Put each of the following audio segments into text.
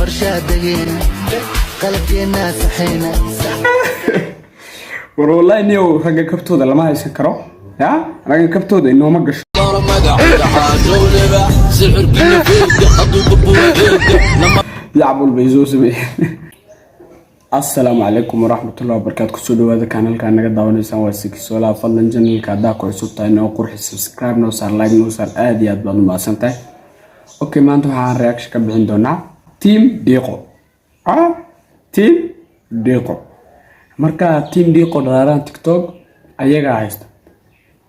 qorshaha dageen qalabkeena saxeena والله إني رجع كبتو ده لما هيسكره يا رجع كبتو ده إنه ما قش يا أبو البيزوس بي السلام عليكم ورحمة الله وبركاته كسودو هذا كان نقد داون إنسان واسكس ولا فضل جنين كذا كورسوتا إنه قرح سبسكرايب نوصل لايك نوصل آديات بدل ما سنتي أوكي ما أنتوا عن رياكش كبين دونا تيم ديقو تيم ديقو marka team diiqo dhalaaraan TikTok ayaga haysta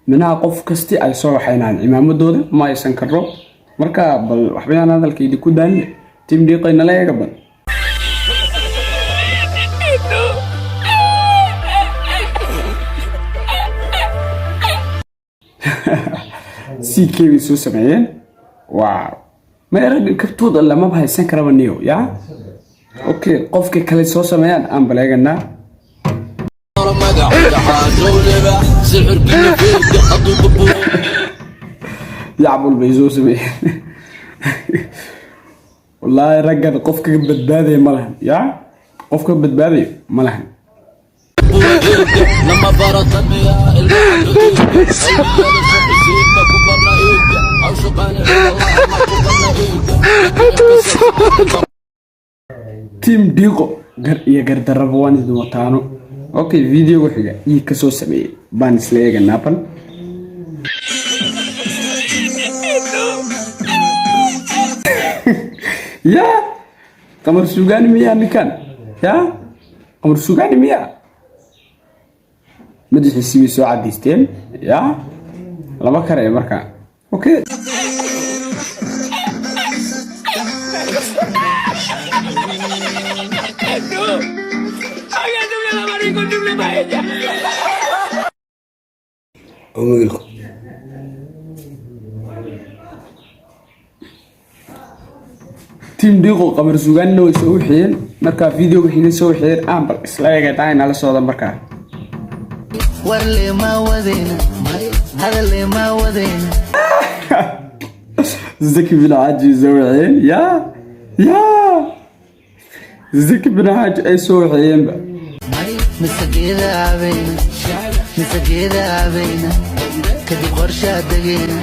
mina qof kasti ay soo waxaynaan imaamadooda ma aysan karo marka bal waxbayaan hadalkeedi ku daan team diiqo in la yaga bal si keebi soo sameeyeen waaw ma erag kabtooda lama haysan karaba niyo ya okay qofka kale soo sameeyaan aan baleegana يا أبو البيزوس بي والله رجل قفك بدبادي ملهم يا قفك بدبادي ملهم لما فرط تيم ديقو يا قرد الربوان دوتانو اوكي فيديو وحده اي كسو سمي بان سليغا نابل يا قمر سوغاني ميا مكان يا قمر سوغاني ميا مدح السيوي سو عديستين يا لما كره marka اوكي تيم ديقو قمر سوغان نو سو خيل marka video wixii soo xeer aan bar isla eega taayna la soo marka warle ma wadina hadale ma wadina زكي بن عاجي زوعين يا زكي بن عاجي اي سوعين مسكيده عبينا كدي قرشة دقينا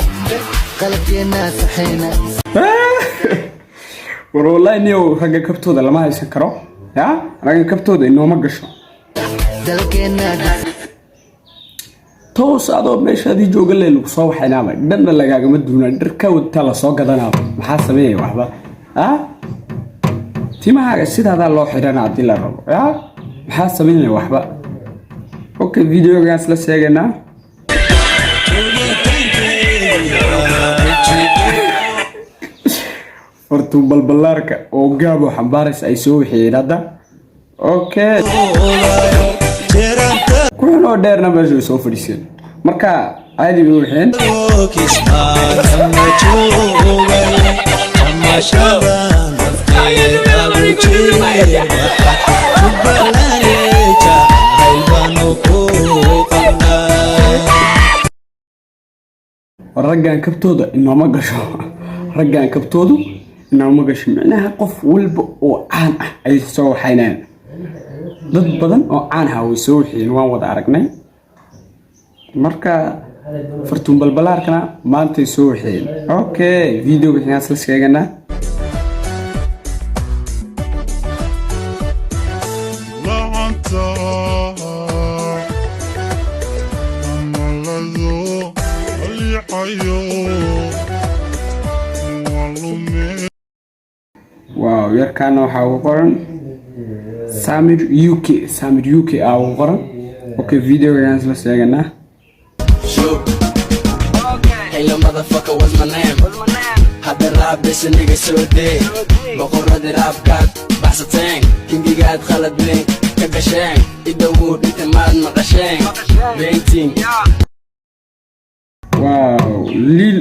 قلبتنا صحينا والله إني رجع كبتو ده لما هيسكره يا رجع كبتو ده إنه ما قشوا دلكنا توس هذا مش هذي جو قال لي صوح حنامه دنا لقى مدونا دركا وتلا سوق دنا محاسب إيه وحبة تيما حاجة سيد هذا الله حيرنا عدي للرب يا محاسب إيه وحبة أوكي فيديو جالس لسيجنا فرتو بالبلاركا او غابو حمبارس اي سو خيرادا اوكي كونو ديرنا بجو سو فريسين marka aadi u waxeen raggan kabtooda inoo ma gasho raggan kabtoodu inoo ma gasho macnaha qof walba oo caan ah ay soo waxaynaan dad badan oo caan ah way soo waxeen waan wada aragnay marka fartuun balbalaarkana maanta soo waxeen okay video wixii asal sheegana واو يركان waxaa uu qoran Samir UK uu qoran okay video gaan isla sheegana Hello motherfucker what's my name hada rap this nigga so dead boqorada rap kat baxsatay kingigaad khalad weyn ka gashay idawu dhintamaad maqashay painting واو ليل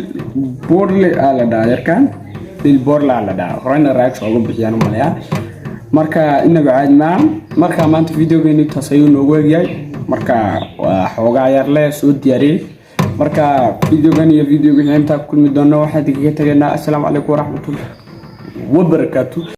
بورلي على دايركان ليل بورلي على داير horena raag soo bixiyaan malaya marka inaga caad ma marka maanta videogeeni taasayuu noogu eegay marka waa xoogaa yar leh soo diyaariyay marka videogan iyo videogan inta kulmi doono waxaan idinkaga tagaynaa assalaamu calaykum waraxmatullaahi wabarakaatuh